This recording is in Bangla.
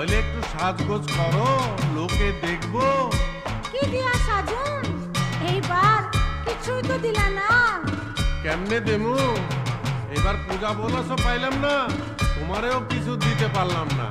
তাহলে একটু সাজগোজ করো, লোকে দেখবো। কি দিয়া সাজুন? এইবার কিছুই তো দিলা না। কেমনে দেমু? এবার পূজা বোনাসও পাইলাম না, তোমারেও কিছু দিতে পারলাম না।